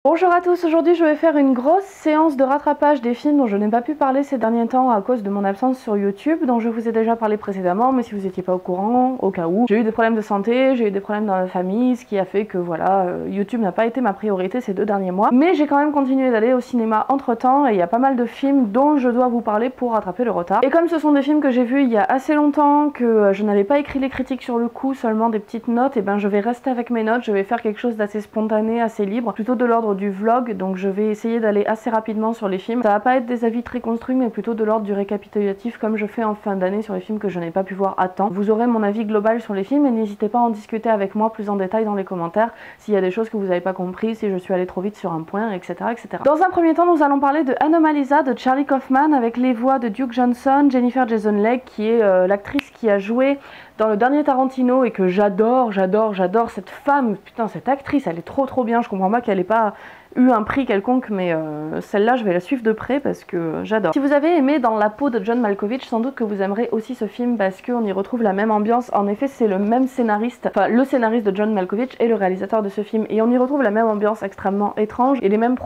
Bonjour à tous, aujourd'hui je vais faire une grosse séance de rattrapage des films dont je n'ai pas pu parler ces derniers temps à cause de mon absence sur YouTube, dont je vous ai déjà parlé précédemment, mais si vous n'étiez pas au courant, au cas où. J'ai eu des problèmes de santé, j'ai eu des problèmes dans la famille, ce qui a fait que voilà, YouTube n'a pas été ma priorité ces 2 derniers mois. Mais j'ai quand même continué d'aller au cinéma entre temps et il y a pas mal de films dont je dois vous parler pour rattraper le retard. Et comme ce sont des films que j'ai vus il y a assez longtemps, que je n'avais pas écrit les critiques sur le coup, seulement des petites notes, et ben je vais rester avec mes notes, je vais faire quelque chose d'assez spontané, assez libre, plutôt de l'ordre du vlog, donc je vais essayer d'aller assez rapidement sur les films. Ça va pas être des avis très construits, mais plutôt de l'ordre du récapitulatif, comme je fais en fin d'année sur les films que je n'ai pas pu voir à temps. Vous aurez mon avis global sur les films et n'hésitez pas à en discuter avec moi plus en détail dans les commentaires s'il y a des choses que vous n'avez pas compris, si je suis allée trop vite sur un point, etc., etc. Dans un premier temps, nous allons parler de Anomalisa de Charlie Kaufman avec les voix de Duke Johnson, Jennifer Jason Leigh qui est l'actrice qui a joué dans le dernier Tarantino et que j'adore cette femme, putain cette actrice elle est trop bien, je comprends pas qu'elle ait pas eu un prix quelconque, mais celle-là je vais la suivre de près parce que j'adore. Si vous avez aimé Dans la peau de John Malkovich, sans doute que vous aimerez aussi ce film parce qu'on y retrouve la même ambiance. En effet c'est le même scénariste, enfin le scénariste de John Malkovich et le réalisateur de ce film, et on y retrouve la même ambiance extrêmement étrange et les mêmes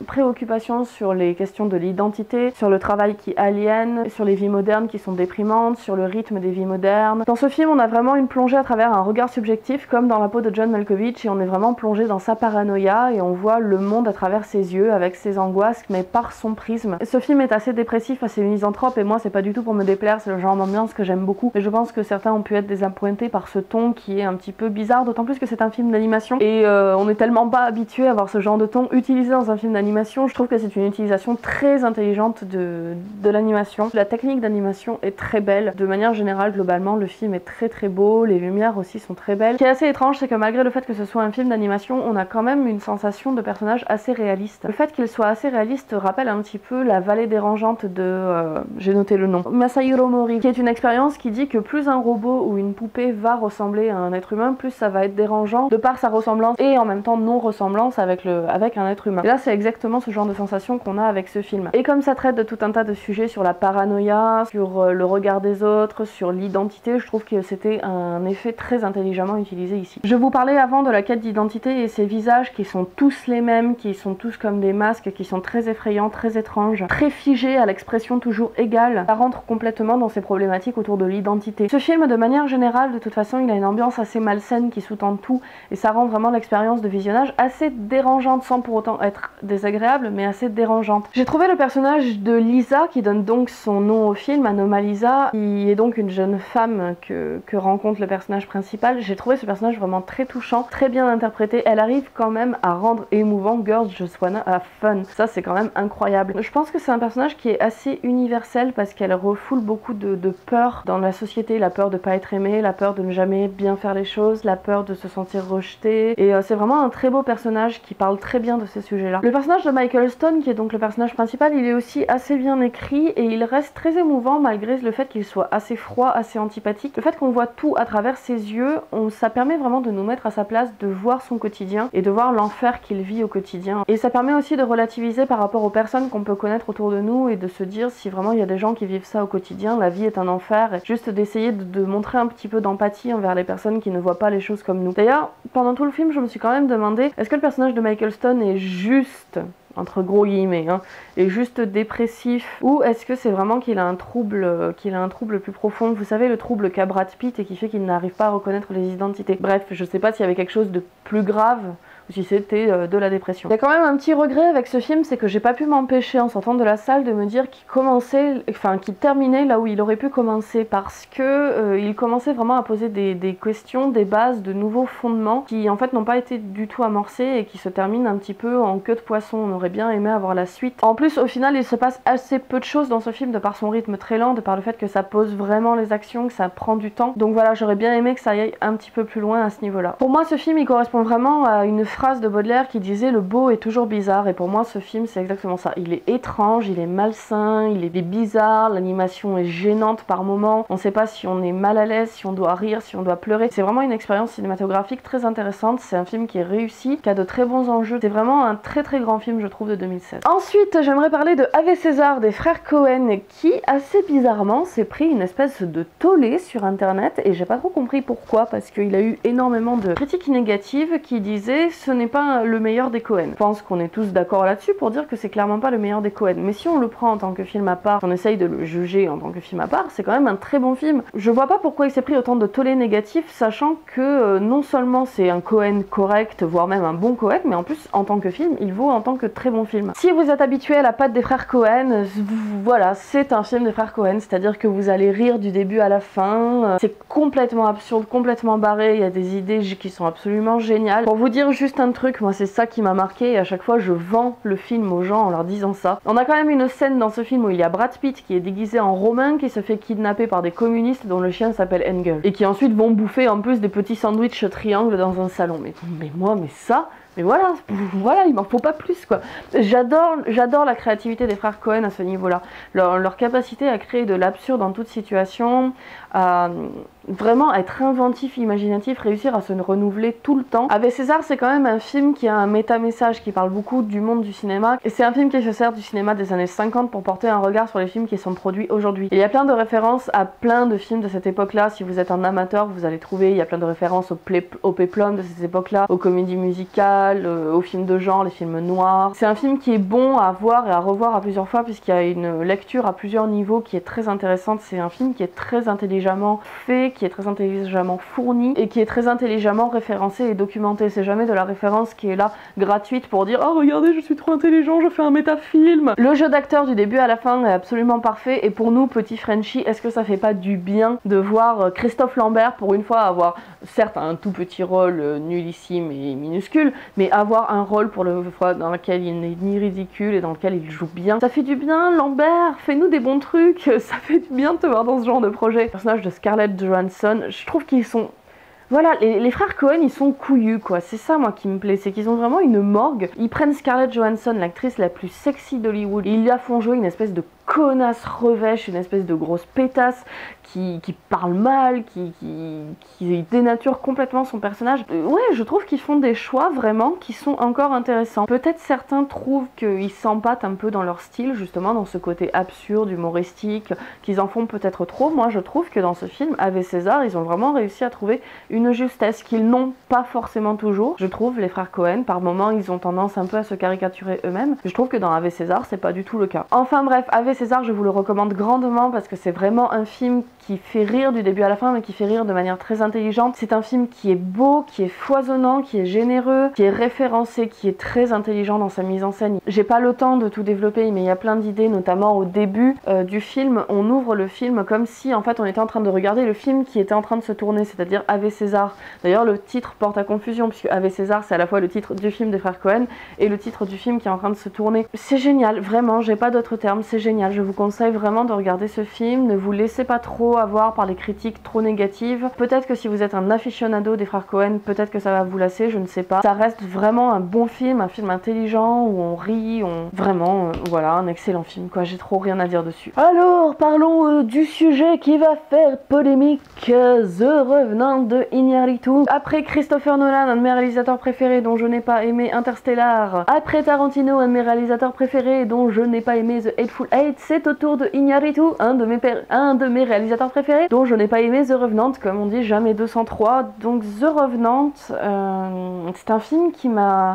préoccupations sur les questions de l'identité, sur le travail qui aliène, sur les vies modernes qui sont déprimantes, sur le rythme des vies modernes. Dans ce film on a vraiment une plongée à travers un regard subjectif comme dans la peau de John Malkovich, et on est vraiment plongé dans sa paranoïa et on voit le monde à travers ses yeux, avec ses angoisses, mais par son prisme. Ce film est assez dépressif, assez misanthrope, et moi c'est pas du tout pour me déplaire, c'est le genre d'ambiance que j'aime beaucoup, mais je pense que certains ont pu être désappointés par ce ton qui est un petit peu bizarre, d'autant plus que c'est un film d'animation, et on est tellement pas habitué à voir ce genre de ton utilisé dans un film d'animation. Je trouve que c'est une utilisation très intelligente de l'animation. La technique d'animation est très belle, de manière générale, globalement, le film est très beau, les lumières aussi sont très belles. Ce qui est assez étrange, c'est que malgré le fait que ce soit un film d'animation, on a quand même une sensation de personnage assez réaliste. Le fait qu'il soit assez réaliste rappelle un petit peu La vallée dérangeante de... j'ai noté le nom. Masahiro Mori, qui est une expérience qui dit que plus un robot ou une poupée va ressembler à un être humain, plus ça va être dérangeant de par sa ressemblance et en même temps non-ressemblance avec un être humain. Et là c'est exactement ce genre de sensation qu'on a avec ce film. Et comme ça traite de tout un tas de sujets sur la paranoïa, sur le regard des autres, sur l'identité, je trouve que c'était un effet très intelligemment utilisé ici. Je vous parlais avant de la quête d'identité et ces visages qui sont tous les mêmes, qui sont tous comme des masques, qui sont très effrayants, très étranges, très figés à l'expression toujours égale. Ça rentre complètement dans ces problématiques autour de l'identité. Ce film, de manière générale, de toute façon, il a une ambiance assez malsaine qui sous-tend tout, et ça rend vraiment l'expérience de visionnage assez dérangeante, sans pour autant être désagréable, mais assez dérangeante. J'ai trouvé le personnage de Lisa, qui donne donc son nom au film, Anomalisa, qui est donc une jeune femme que rencontre le personnage principal. J'ai trouvé ce personnage vraiment très touchant, très bien interprété. Elle arrive quand même à rendre émouvant Girls Just Wanna Have Fun. Ça c'est quand même incroyable. Je pense que c'est un personnage qui est assez universel parce qu'elle refoule beaucoup de peur dans la société, la peur de pas être aimée, la peur de ne jamais bien faire les choses, la peur de se sentir rejetée, et c'est vraiment un très beau personnage qui parle très bien de ces sujets-là. Le personnage de Michael Stone, qui est donc le personnage principal, il est aussi assez bien écrit et il reste très émouvant malgré le fait qu'il soit assez froid, assez antipathique. Le fait qu'on voit tout à travers ses yeux, ça permet vraiment de nous mettre à sa place, de voir son quotidien et de voir l'enfer qu'il vit au quotidien. Et ça permet aussi de relativiser par rapport aux personnes qu'on peut connaître autour de nous et de se dire si vraiment il y a des gens qui vivent ça au quotidien, la vie est un enfer, et juste d'essayer de montrer un petit peu d'empathie envers les personnes qui ne voient pas les choses comme nous. D'ailleurs, pendant tout le film, je me suis quand même demandé, est-ce que le personnage de Michael Stone est juste, entre gros guillemets, est juste dépressif, ou est-ce que c'est vraiment qu'il a un trouble plus profond, vous savez, le trouble qu'a Brad Pitt et qui fait qu'il n'arrive pas à reconnaître les identités. Bref, je sais pas s'il y avait quelque chose de plus grave ou si c'était de la dépression. Il y a quand même un petit regret avec ce film, c'est que j'ai pas pu m'empêcher en sortant de la salle de me dire qu'il terminait là où il aurait pu commencer, parce que il commençait vraiment à poser des questions, des bases, de nouveaux fondements qui en fait n'ont pas été du tout amorcés et qui se terminent un petit peu en queue de poisson. On aurait bien aimé avoir la suite. En plus, au final, il se passe assez peu de choses dans ce film de par son rythme très lent, de par le fait que ça pose vraiment les actions, que ça prend du temps. Donc voilà, j'aurais bien aimé que ça aille un petit peu plus loin à ce niveau-là. Pour moi, ce film, il correspond vraiment à une phrase de Baudelaire qui disait « Le beau est toujours bizarre », et pour moi, ce film, c'est exactement ça. Il est étrange, il est malsain, il est bizarre, l'animation est gênante par moments, on sait pas si on est mal à l'aise, si on doit rire, si on doit pleurer. C'est vraiment une expérience cinématographique très intéressante, c'est un film qui est réussi, qui a de très bons enjeux. C'est vraiment un très grand film, je trouve, de 2016. Ensuite, j'aimerais parler de Ave César des frères Cohen, qui, assez bizarrement, s'est pris une espèce de tollé sur internet, et j'ai pas trop compris pourquoi, parce qu'il a eu énormément de critiques négatives qui disaient ce n'est pas le meilleur des Coen. Je pense qu'on est tous d'accord là-dessus pour dire que c'est clairement pas le meilleur des Coen. Mais si on le prend en tant que film à part, on essaye de le juger en tant que film à part, c'est quand même un très bon film. Je vois pas pourquoi il s'est pris autant de tollés négatifs, sachant que non seulement c'est un Coen correct, voire même un bon Coen, mais en plus en tant que film, il vaut en tant que très bon film. Si vous êtes habitué à la patte des frères Coen, voilà, c'est un film des frères Coen, c'est-à-dire que vous allez rire du début à la fin, c'est complètement absurde, complètement barré, il y a des idées qui sont absolument géniales. Pour vous dire juste un truc, moi c'est ça qui m'a marqué et à chaque fois je vends le film aux gens en leur disant ça. On a quand même une scène dans ce film où il y a Brad Pitt qui est déguisé en romain qui se fait kidnapper par des communistes dont le chien s'appelle Engel et qui ensuite vont bouffer en plus des petits sandwichs triangles dans un salon. Mais ça... Mais voilà, il m'en faut pas plus quoi. J'adore la créativité des frères Coen à ce niveau-là. Leur capacité à créer de l'absurde dans toute situation, à vraiment être inventif, imaginatif, réussir à se renouveler tout le temps. Ave César, c'est quand même un film qui a un méta-message, qui parle beaucoup du monde du cinéma. Et c'est un film qui se sert du cinéma des années 50 pour porter un regard sur les films qui sont produits aujourd'hui. Il y a plein de références à plein de films de cette époque-là. Si vous êtes un amateur, vous allez trouver, il y a plein de références au péplum de cette époque-là, aux comédies musicales, aux films de genre, les films noirs. C'est un film qui est bon à voir et à revoir à plusieurs fois puisqu'il y a une lecture à plusieurs niveaux qui est très intéressante. C'est un film qui est très intelligemment fait, qui est très intelligemment fourni et qui est très intelligemment référencé et documenté. C'est jamais de la référence qui est là gratuite pour dire oh regardez je suis trop intelligent, je fais un métafilm. Le jeu d'acteur du début à la fin est absolument parfait et pour nous petits Frenchies, est-ce que ça fait pas du bien de voir Christophe Lambert pour une fois avoir certes un tout petit rôle nullissime et minuscule, mais avoir un rôle pour le fois dans lequel il n'est ni ridicule et dans lequel il joue bien. Ça fait du bien Lambert, fais-nous des bons trucs, ça fait du bien de te voir dans ce genre de projet. Le personnage de Scarlett Johansson, je trouve qu'ils sont... Voilà, les frères Coen, ils sont couillus, quoi. C'est ça, moi, qui me plaît. C'est qu'ils ont vraiment une morgue. Ils prennent Scarlett Johansson, l'actrice la plus sexy d'Hollywood, et ils la font jouer une espèce de connasse revêche, une espèce de grosse pétasse qui parle mal, qui dénature complètement son personnage. Ouais, je trouve qu'ils font des choix vraiment qui sont encore intéressants. Peut-être certains trouvent qu'ils s'empâtent un peu dans leur style, justement dans ce côté absurde, humoristique, qu'ils en font peut-être trop. Moi, je trouve que dans ce film, Ave César, ils ont vraiment réussi à trouver une justesse qu'ils n'ont pas forcément toujours. Je trouve, les frères Coen, par moments, ils ont tendance un peu à se caricaturer eux-mêmes. Je trouve que dans Ave César, c'est pas du tout le cas. Enfin bref, Ave César, je vous le recommande grandement parce que c'est vraiment un film qui fait rire du début à la fin, mais qui fait rire de manière très intelligente. C'est un film qui est beau, qui est foisonnant, qui est généreux, qui est référencé, qui est très intelligent dans sa mise en scène. J'ai pas le temps de tout développer, mais il y a plein d'idées, notamment au début du film. On ouvre le film comme si, en fait, on était en train de regarder le film qui était en train de se tourner, c'est-à-dire Ave César. D'ailleurs, le titre porte à confusion, puisque Ave César, c'est à la fois le titre du film des frères Coen et le titre du film qui est en train de se tourner. C'est génial, vraiment, j'ai pas d'autres termes, c'est génial. Je vous conseille vraiment de regarder ce film, ne vous laissez pas trop avoir par les critiques trop négatives. Peut-être que si vous êtes un aficionado des frères Coen, peut-être que ça va vous lasser, je ne sais pas. Ça reste vraiment un bon film, un film intelligent où on rit, vraiment, voilà, un excellent film, quoi. J'ai trop rien à dire dessus. Alors, parlons du sujet qui va faire polémique, The Revenant de Iñárritu. Après Christopher Nolan, un de mes réalisateurs préférés dont je n'ai pas aimé Interstellar. Après Tarantino, un de mes réalisateurs préférés dont je n'ai pas aimé The Hateful Eight. C'est au tour de Iñárritu, un de mes réalisateurs préférés dont je n'ai pas aimé The Revenant, comme on dit jamais 203. Donc The Revenant, c'est un film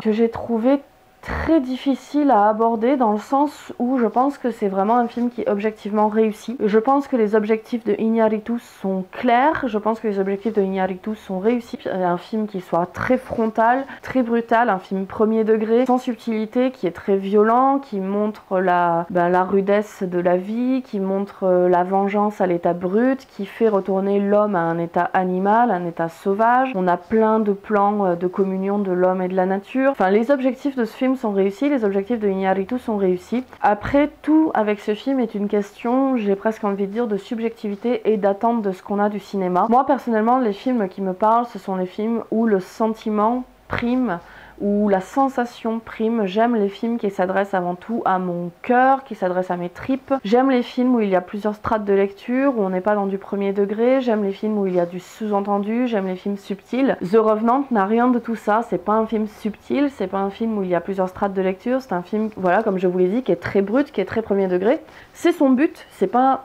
que j'ai trouvé très difficile à aborder dans le sens où je pense que c'est vraiment un film qui est objectivement réussi. Je pense que les objectifs de Iñárritu sont clairs, je pense que les objectifs de Iñárritu sont réussis. Un film qui soit très frontal, très brutal, un film premier degré, sans subtilité, qui est très violent, qui montre la rudesse de la vie, qui montre la vengeance à l'état brut, qui fait retourner l'homme à un état animal, un état sauvage. On a plein de plans de communion de l'homme et de la nature. Enfin, les objectifs de ce film sont réussis, les objectifs de Iñárritu sont réussis. Après, tout avec ce film est une question, j'ai presque envie de dire, de subjectivité et d'attente de ce qu'on a du cinéma. Moi, personnellement, les films qui me parlent, ce sont les films où le sentiment prime, où la sensation prime. J'aime les films qui s'adressent avant tout à mon cœur, qui s'adressent à mes tripes. J'aime les films où il y a plusieurs strates de lecture, où on n'est pas dans du premier degré. J'aime les films où il y a du sous-entendu. J'aime les films subtils. The Revenant n'a rien de tout ça. C'est pas un film subtil, c'est pas un film où il y a plusieurs strates de lecture. C'est un film, voilà, comme je vous l'ai dit, qui est très brut, qui est très premier degré. C'est son but, c'est pas...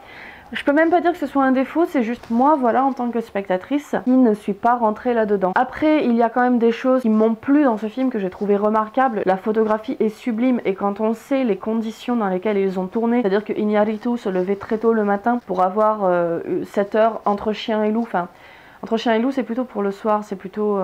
Je peux même pas dire que ce soit un défaut, c'est juste moi, voilà, en tant que spectatrice, qui ne suis pas rentrée là-dedans. Après, il y a quand même des choses qui m'ont plu dans ce film, que j'ai trouvé remarquables. La photographie est sublime, et quand on sait les conditions dans lesquelles ils ont tourné, c'est-à-dire que Iñárritu se levait très tôt le matin pour avoir cette heure entre chien et loup, enfin... Entre chien et loup, c'est plutôt pour le soir, c'est plutôt...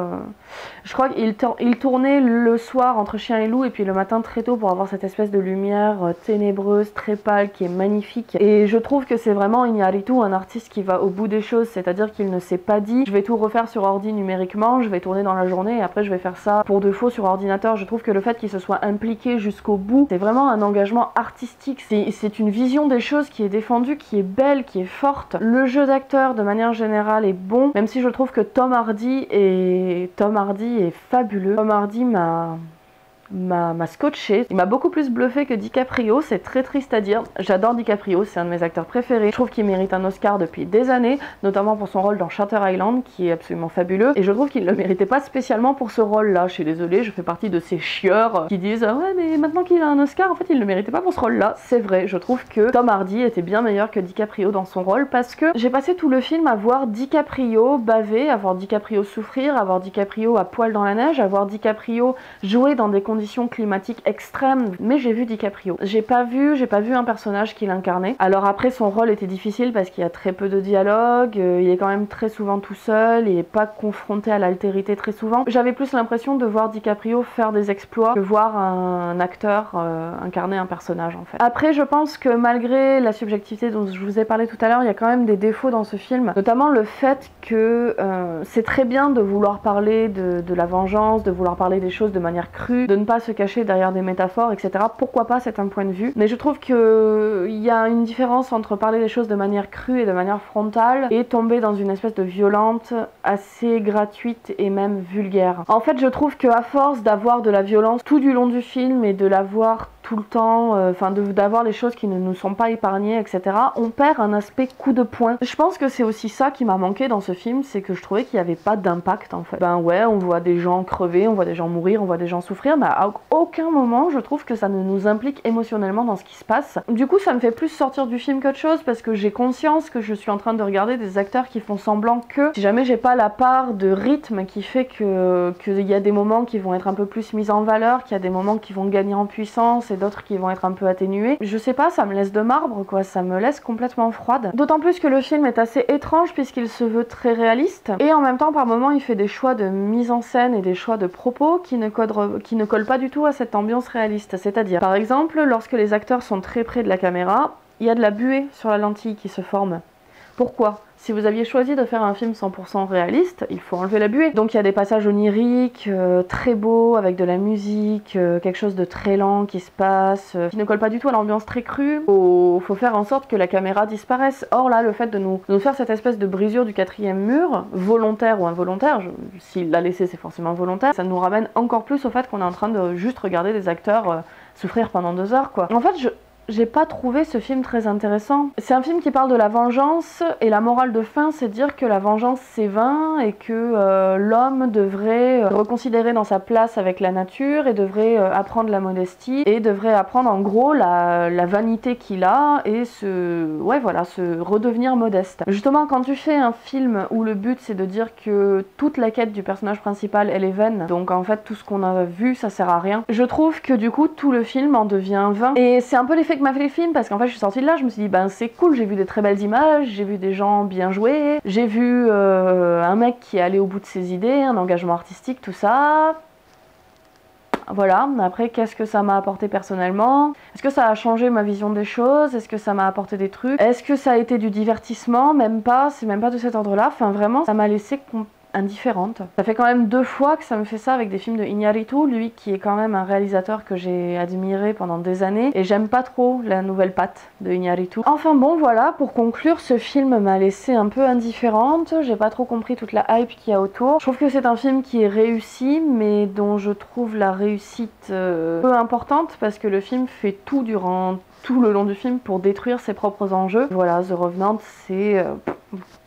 Je crois qu'il tournait le soir entre chien et loup, et puis le matin très tôt pour avoir cette espèce de lumière ténébreuse, très pâle, qui est magnifique. Et je trouve que c'est vraiment Iñárritu, un artiste qui va au bout des choses, c'est-à-dire qu'il ne s'est pas dit je vais tout refaire sur ordi numériquement, je vais tourner dans la journée, et après je vais faire ça pour de faux sur ordinateur. Je trouve que le fait qu'il se soit impliqué jusqu'au bout, c'est vraiment un engagement artistique. C'est une vision des choses qui est défendue, qui est belle, qui est forte. Le jeu d'acteur, de manière générale, est bon, même si je trouve que Tom Hardy est fabuleux. Tom Hardy m'a scotché. Il m'a beaucoup plus bluffé que DiCaprio, c'est très triste à dire. J'adore DiCaprio, c'est un de mes acteurs préférés. Je trouve qu'il mérite un Oscar depuis des années, notamment pour son rôle dans Shutter Island, qui est absolument fabuleux. Et je trouve qu'il ne le méritait pas spécialement pour ce rôle-là. Je suis désolée, je fais partie de ces chieurs qui disent ah ouais, mais maintenant qu'il a un Oscar, en fait, il ne le méritait pas pour ce rôle-là. C'est vrai, je trouve que Tom Hardy était bien meilleur que DiCaprio dans son rôle, parce que j'ai passé tout le film à voir DiCaprio baver, à voir DiCaprio souffrir, à voir DiCaprio à poil dans la neige, à voir DiCaprio jouer dans des conditions climatiques extrêmes, mais j'ai vu DiCaprio. J'ai pas vu un personnage qu'il incarnait. Alors après, son rôle était difficile parce qu'il y a très peu de dialogue, il est quand même très souvent tout seul, il est pas confronté à l'altérité très souvent. J'avais plus l'impression de voir DiCaprio faire des exploits que voir un acteur incarner un personnage en fait. Après, je pense que malgré la subjectivité dont je vous ai parlé tout à l'heure, il y a quand même des défauts dans ce film, notamment le fait que c'est très bien de vouloir parler de la vengeance, de vouloir parler des choses de manière crue, de ne pas se cacher derrière des métaphores, etc. Pourquoi pas, c'est un point de vue. Mais je trouve qu'il y a une différence entre parler des choses de manière crue et de manière frontale et tomber dans une espèce de violente assez gratuite et même vulgaire. En fait, je trouve qu'à force d'avoir de la violence tout du long du film et de l'avoir tout le temps, enfin d'avoir les choses qui ne nous sont pas épargnées, etc., on perd un aspect coup de poing. Je pense que c'est aussi ça qui m'a manqué dans ce film, c'est que je trouvais qu'il n'y avait pas d'impact en fait. Ben ouais, on voit des gens crever, on voit des gens mourir, on voit des gens souffrir, mais à aucun moment je trouve que ça ne nous implique émotionnellement dans ce qui se passe. Du coup, ça me fait plus sortir du film qu'autre chose, parce que j'ai conscience que je suis en train de regarder des acteurs qui font semblant que, si jamais j'ai pas la part de rythme qui fait qu'il y a des moments qui vont être un peu plus mis en valeur, qu'il y a des moments qui vont gagner en puissance et d'autres qui vont être un peu atténués. Je sais pas, ça me laisse de marbre quoi, ça me laisse complètement froide. D'autant plus que le film est assez étrange puisqu'il se veut très réaliste et en même temps par moments il fait des choix de mise en scène et des choix de propos qui ne collent pas du tout à cette ambiance réaliste. C'est-à-dire, par exemple, lorsque les acteurs sont très près de la caméra, il y a de la buée sur la lentille qui se forme. Pourquoi ? Si vous aviez choisi de faire un film 100% réaliste, il faut enlever la buée. Donc il y a des passages oniriques, très beaux, avec de la musique, quelque chose de très lent qui se passe, qui ne colle pas du tout à l'ambiance très crue. Faut faire en sorte que la caméra disparaisse. Or là, le fait de nous faire cette espèce de brisure du quatrième mur, volontaire ou involontaire, s'il l'a laissé c'est forcément volontaire, ça nous ramène encore plus au fait qu'on est en train de juste regarder des acteurs souffrir pendant 2 heures quoi. En fait, j'ai pas trouvé ce film très intéressant. C'est un film qui parle de la vengeance et la morale de fin, c'est dire que la vengeance c'est vain et que l'homme devrait reconsidérer dans sa place avec la nature et devrait apprendre la modestie et devrait apprendre en gros la vanité qu'il a et se redevenir modeste. Justement, quand tu fais un film où le but c'est de dire que toute la quête du personnage principal elle est vaine, donc en fait tout ce qu'on a vu ça sert à rien, je trouve que du coup tout le film en devient vain. Et c'est un peu l'effet que m'a fait le film parce qu'en fait je suis sortie de là, je me suis dit ben c'est cool, j'ai vu des très belles images, j'ai vu des gens bien jouer, j'ai vu un mec qui est allé au bout de ses idées, un engagement artistique, tout ça. Voilà, après qu'est-ce que ça m'a apporté personnellement? Est-ce que ça a changé ma vision des choses? Est-ce que ça m'a apporté des trucs? Est-ce que ça a été du divertissement? Même pas, c'est même pas de cet ordre-là, enfin vraiment ça m'a laissé indifférente. Ça fait quand même 2 fois que ça me fait ça avec des films de Iñárritu, lui qui est quand même un réalisateur que j'ai admiré pendant des années et j'aime pas trop la nouvelle patte de Iñárritu. Enfin bon voilà, pour conclure, ce film m'a laissé un peu indifférente, j'ai pas trop compris toute la hype qu'il y a autour. Je trouve que c'est un film qui est réussi mais dont je trouve la réussite peu importante parce que le film fait tout durant tout le long du film pour détruire ses propres enjeux. Voilà, The Revenant c'est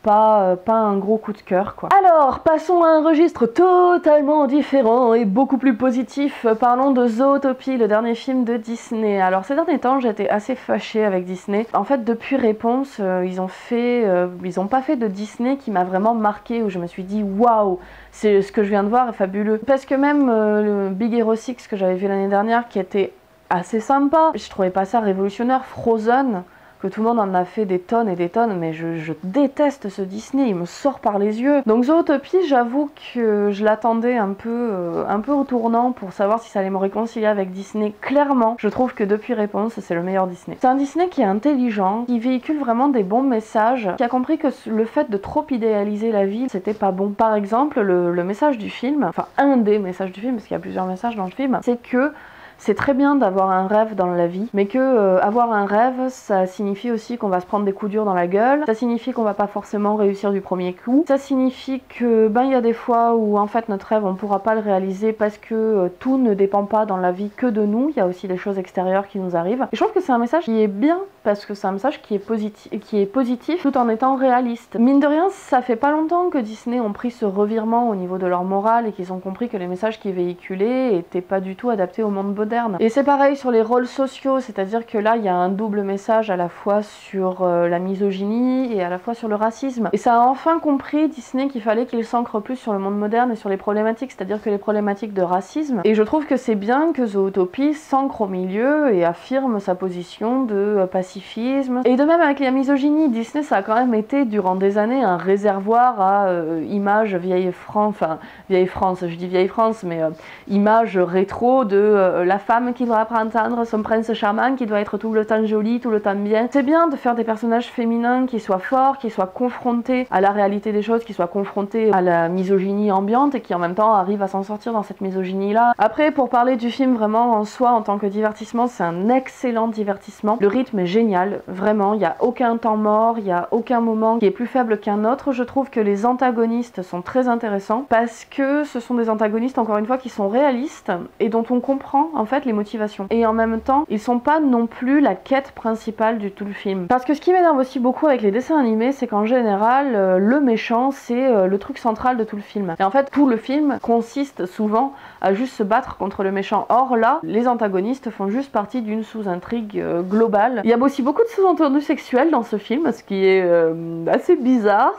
Pas un gros coup de cœur quoi. Alors passons à un registre totalement différent et beaucoup plus positif. Parlons de Zootopie, le dernier film de Disney. Alors ces derniers temps j'étais assez fâchée avec Disney. En fait depuis Réponse ils ont pas fait de Disney qui m'a vraiment marqué, où je me suis dit waouh, c'est ce que je viens de voir est fabuleux. Parce que même le Big Hero 6 que j'avais vu l'année dernière qui était assez sympa, je trouvais pas ça révolutionnaire. Frozen, que tout le monde en a fait des tonnes et des tonnes, mais je déteste ce Disney, il me sort par les yeux. Donc Zootopie, j'avoue que je l'attendais un peu au tournant pour savoir si ça allait me réconcilier avec Disney. Clairement, je trouve que depuis Réponse, c'est le meilleur Disney. C'est un Disney qui est intelligent, qui véhicule vraiment des bons messages, qui a compris que le fait de trop idéaliser la vie, c'était pas bon. Par exemple, le message du film, enfin un des messages du film, parce qu'il y a plusieurs messages dans le film, c'est que c'est très bien d'avoir un rêve dans la vie, mais que avoir un rêve, ça signifie aussi qu'on va se prendre des coups durs dans la gueule, ça signifie qu'on va pas forcément réussir du premier coup, ça signifie que il y a des fois où en fait notre rêve on pourra pas le réaliser parce que tout ne dépend pas dans la vie que de nous, il y a aussi des choses extérieures qui nous arrivent. Et je trouve que c'est un message qui est bien parce que c'est un message qui est positif tout en étant réaliste. Mine de rien, ça fait pas longtemps que Disney ont pris ce revirement au niveau de leur morale et qu'ils ont compris que les messages qu'ils véhiculaient étaient pas du tout adaptés au monde moderne. Et c'est pareil sur les rôles sociaux, c'est-à-dire que là il y a un double message à la fois sur la misogynie et à la fois sur le racisme. Et ça a enfin compris Disney qu'il fallait qu'il s'ancre plus sur le monde moderne et sur les problématiques, c'est-à-dire que les problématiques de racisme. Et je trouve que c'est bien que Zootopie s'ancre au milieu et affirme sa position de pacifisme. Et de même avec la misogynie, Disney ça a quand même été durant des années un réservoir à images vieille France, je dis vieille France, mais images rétro de la femme qui doit apprendre son prince charmant, qui doit être tout le temps jolie, tout le temps bien. C'est bien de faire des personnages féminins qui soient forts, qui soient confrontés à la réalité des choses, qui soient confrontés à la misogynie ambiante et qui en même temps arrivent à s'en sortir dans cette misogynie-là. Après, pour parler du film vraiment en soi, en tant que divertissement, c'est un excellent divertissement. Le rythme est génial, vraiment, il n'y a aucun temps mort, il n'y a aucun moment qui est plus faible qu'un autre. Je trouve que les antagonistes sont très intéressants parce que ce sont des antagonistes, encore une fois, qui sont réalistes et dont on comprend en fait les motivations. Et en même temps, ils sont pas non plus la quête principale du tout le film. Parce que ce qui m'énerve aussi beaucoup avec les dessins animés, c'est qu'en général, le méchant, c'est le truc central de tout le film. Et en fait, tout le film consiste souvent à juste se battre contre le méchant. Or là, les antagonistes font juste partie d'une sous-intrigue globale. Il y a aussi beaucoup de sous-entendus sexuels dans ce film, ce qui est assez bizarre.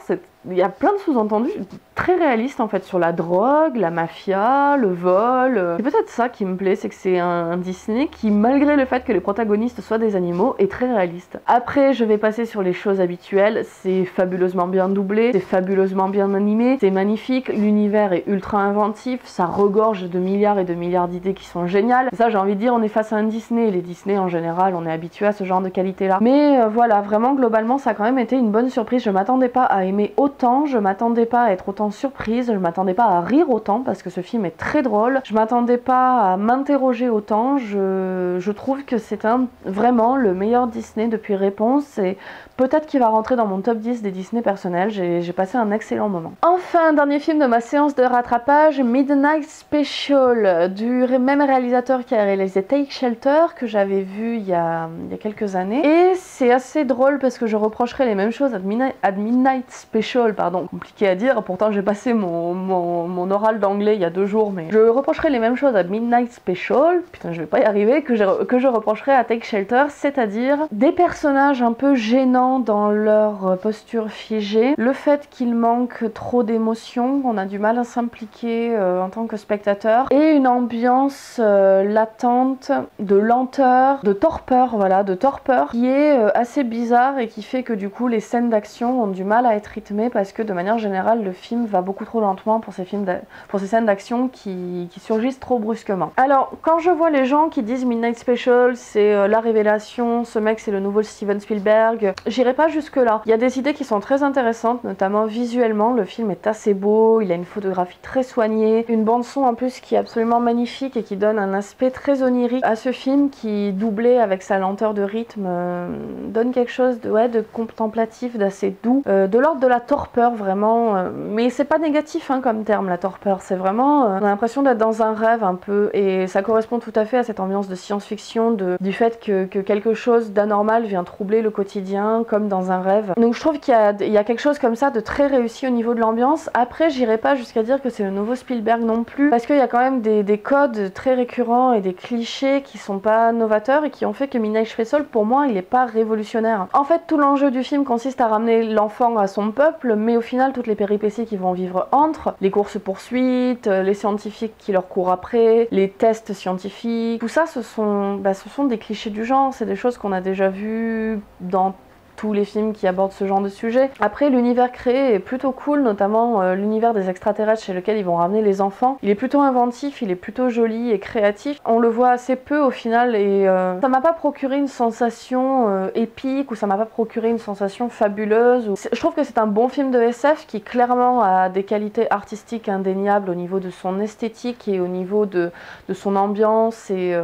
Il y a plein de sous-entendus très réalistes en fait sur la drogue, la mafia, le vol. C'est peut-être ça qui me plaît, c'est que c'est un Disney qui, malgré le fait que les protagonistes soient des animaux, est très réaliste. Après, je vais passer sur les choses habituelles. C'est fabuleusement bien doublé, c'est fabuleusement bien animé, c'est magnifique, l'univers est ultra inventif, ça regorge de milliards et de milliards d'idées qui sont géniales. Ça, j'ai envie de dire, on est face à un Disney. Les Disney en général, on est habitué à ce genre de qualité-là. Mais voilà, vraiment globalement, ça a quand même été une bonne surprise. Je m'attendais pas à aimer autant, je m'attendais pas à être autant surprise, je m'attendais pas à rire autant parce que ce film est très drôle, je m'attendais pas à m'interroger autant, je trouve que c'est vraiment le meilleur Disney depuis Réponse et peut-être qu'il va rentrer dans mon top 10 des Disney personnels, j'ai passé un excellent moment. Enfin, dernier film de ma séance de rattrapage, Midnight Special, du même réalisateur qui a réalisé Take Shelter, que j'avais vu il y a quelques années. Et c'est assez drôle parce que je reprocherais les mêmes choses à Midnight Special, pardon, compliqué à dire, pourtant j'ai passé mon oral d'anglais il y a 2 jours, mais je reprocherais les mêmes choses à Midnight Special, putain je vais pas y arriver, que je reprocherais à Take Shelter, c'est-à-dire des personnages un peu gênants dans leur posture figée, le fait qu'il manque trop d'émotions, on a du mal à s'impliquer en tant que spectateur, et une ambiance latente, de lenteur, de torpeur, voilà, de torpeur, qui est assez bizarre et qui fait que du coup les scènes d'action ont du mal à être rythmées parce que de manière générale le film va beaucoup trop lentement pour ces scènes d'action qui surgissent trop brusquement. Alors quand je vois les gens qui disent Midnight Special c'est la révélation, ce mec c'est le nouveau Steven Spielberg, j'irai pas jusque là. Il y a des idées qui sont très intéressantes, notamment visuellement, le film est assez beau, il a une photographie très soignée, une bande son en plus qui est absolument magnifique et qui donne un aspect très onirique à ce film qui, doublé avec sa lenteur de rythme, donne quelque chose de contemplatif, d'assez doux, de l'ordre de la torpeur torpeur vraiment, mais c'est pas négatif hein, comme terme la torpeur, c'est vraiment, on a l'impression d'être dans un rêve un peu, et ça correspond tout à fait à cette ambiance de science-fiction, du fait que quelque chose d'anormal vient troubler le quotidien comme dans un rêve. Donc je trouve qu'il y a quelque chose comme ça de très réussi au niveau de l'ambiance. Après j'irai pas jusqu'à dire que c'est le nouveau Spielberg non plus, parce qu'il y a quand même des codes très récurrents et des clichés qui sont pas novateurs et qui ont fait que Midnight Special pour moi il est pas révolutionnaire. En fait tout l'enjeu du film consiste à ramener l'enfant à son peuple, mais au final toutes les péripéties qu'ils vont vivre entre, les courses poursuites, les scientifiques qui leur courent après, les tests scientifiques, tout ça ce sont des clichés du genre, c'est des choses qu'on a déjà vues dans tous les films qui abordent ce genre de sujet. Après l'univers créé est plutôt cool, notamment l'univers des extraterrestres chez lequel ils vont ramener les enfants. Il est plutôt inventif, il est plutôt joli et créatif. On le voit assez peu au final et ça m'a pas procuré une sensation épique ou ça m'a pas procuré une sensation fabuleuse. Je trouve que c'est un bon film de SF qui clairement a des qualités artistiques indéniables au niveau de son esthétique et au niveau de son ambiance et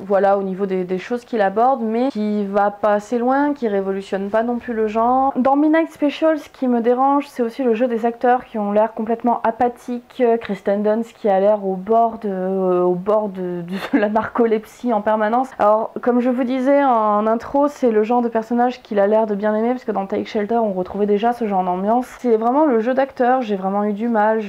voilà au niveau des choses qu'il aborde, mais qui va pas assez loin, qui révolutionne pas non plus le genre. Dans Midnight Special, ce qui me dérange, c'est aussi le jeu des acteurs qui ont l'air complètement apathiques. Kristen Dunst qui a l'air au bord de la narcolepsie en permanence. Alors, comme je vous disais en intro, c'est le genre de personnage qu'il a l'air de bien aimer, parce que dans Take Shelter, on retrouvait déjà ce genre d'ambiance. C'est vraiment le jeu d'acteur, j'ai vraiment eu du mal.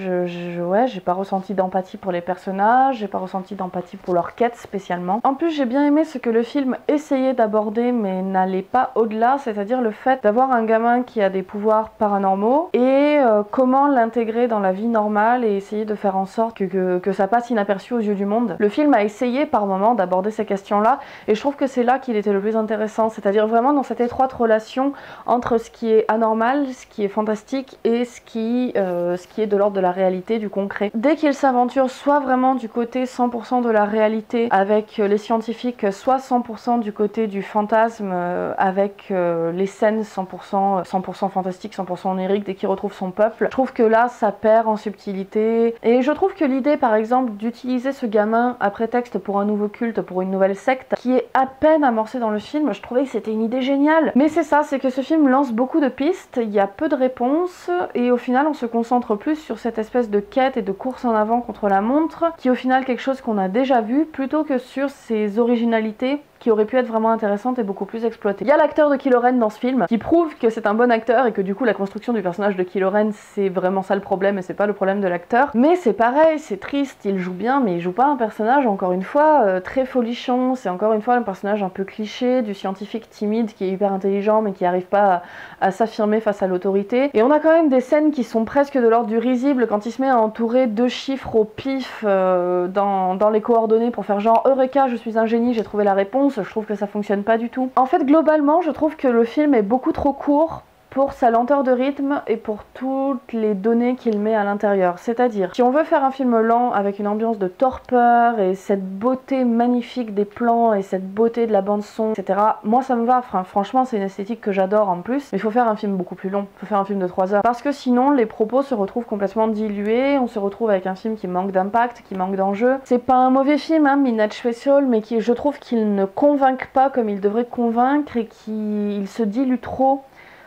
Ouais, j'ai pas ressenti d'empathie pour les personnages, j'ai pas ressenti d'empathie pour leur quête spécialement. En plus, j'ai bien aimé ce que le film essayait d'aborder, mais n'allait pas au-delà, c'est-à-dire le fait d'avoir un gamin qui a des pouvoirs paranormaux et comment l'intégrer dans la vie normale et essayer de faire en sorte que ça passe inaperçu aux yeux du monde. Le film a essayé par moments d'aborder ces questions-là et je trouve que c'est là qu'il était le plus intéressant, c'est-à-dire vraiment dans cette étroite relation entre ce qui est anormal, ce qui est fantastique et ce qui est de l'ordre de la réalité, du concret. Dès qu'il s'aventure soit vraiment du côté 100% de la réalité avec les scientifiques, soit 100% du côté du fantasme avec les scènes 100% fantastiques, 100% oniriques dès qu'il retrouve son peuple. Je trouve que là ça perd en subtilité et je trouve que l'idée par exemple d'utiliser ce gamin à prétexte pour un nouveau culte, pour une nouvelle secte qui est à peine amorcée dans le film, je trouvais que c'était une idée géniale. Mais c'est ça, c'est que ce film lance beaucoup de pistes, il y a peu de réponses et au final on se concentre plus sur cette espèce de quête et de course en avant contre la montre qui est au final quelque chose qu'on a déjà vu plutôt que sur ses originalités qui aurait pu être vraiment intéressante et beaucoup plus exploitée. Il y a l'acteur de Kylo Ren dans ce film qui prouve que c'est un bon acteur et que du coup la construction du personnage de Kylo Ren c'est vraiment ça le problème et c'est pas le problème de l'acteur. Mais c'est pareil, c'est triste, il joue bien mais il joue pas un personnage encore une fois très folichon, c'est encore une fois un personnage un peu cliché du scientifique timide qui est hyper intelligent mais qui arrive pas à s'affirmer face à l'autorité. Et on a quand même des scènes qui sont presque de l'ordre du risible quand il se met à entourer deux chiffres au pif dans les coordonnées pour faire genre Eureka, je suis un génie, j'ai trouvé la réponse. Je trouve que ça fonctionne pas du tout. En fait, globalement, je trouve que le film est beaucoup trop court pour sa lenteur de rythme et pour toutes les données qu'il met à l'intérieur. C'est-à-dire, si on veut faire un film lent avec une ambiance de torpeur et cette beauté magnifique des plans et cette beauté de la bande son, etc., moi ça me va. Enfin, franchement, c'est une esthétique que j'adore en plus. Mais il faut faire un film beaucoup plus long. Il faut faire un film de 3 heures. Parce que sinon, les propos se retrouvent complètement dilués. On se retrouve avec un film qui manque d'impact, qui manque d'enjeu. C'est pas un mauvais film, hein, Midnight Special, mais je trouve qu'il ne convainc pas comme il devrait convaincre et qu'il se dilue trop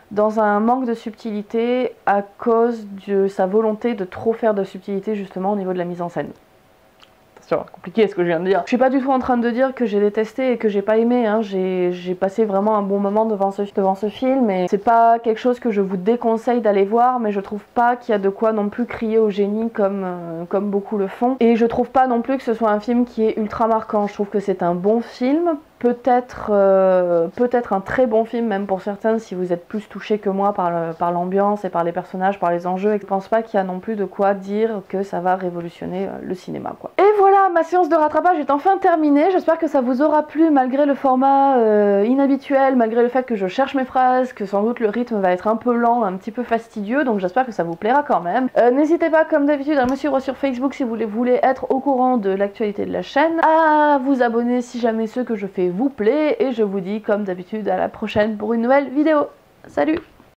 dans un manque de subtilité à cause de sa volonté de trop faire de subtilité justement au niveau de la mise en scène. Attention, compliqué ce que je viens de dire. Je suis pas du tout en train de dire que j'ai détesté et que j'ai pas aimé, hein. J'ai passé vraiment un bon moment devant ce film et c'est pas quelque chose que je vous déconseille d'aller voir, mais je trouve pas qu'il y a de quoi non plus crier au génie comme beaucoup le font. Et je trouve pas non plus que ce soit un film qui est ultra marquant, je trouve que c'est un bon film. Peut-être un très bon film même pour certains si vous êtes plus touché que moi par l'ambiance et par les personnages, par les enjeux, et je pense pas qu'il y a non plus de quoi dire que ça va révolutionner le cinéma quoi. Et voilà, ma séance de rattrapage est enfin terminée, j'espère que ça vous aura plu malgré le format inhabituel, malgré le fait que je cherche mes phrases, que sans doute le rythme va être un peu lent, un petit peu fastidieux, donc j'espère que ça vous plaira quand même. N'hésitez pas comme d'habitude à me suivre sur Facebook si vous voulez être au courant de l'actualité de la chaîne, à vous abonner si jamais ce que je fais vous plaît et je vous dis comme d'habitude à la prochaine pour une nouvelle vidéo. Salut!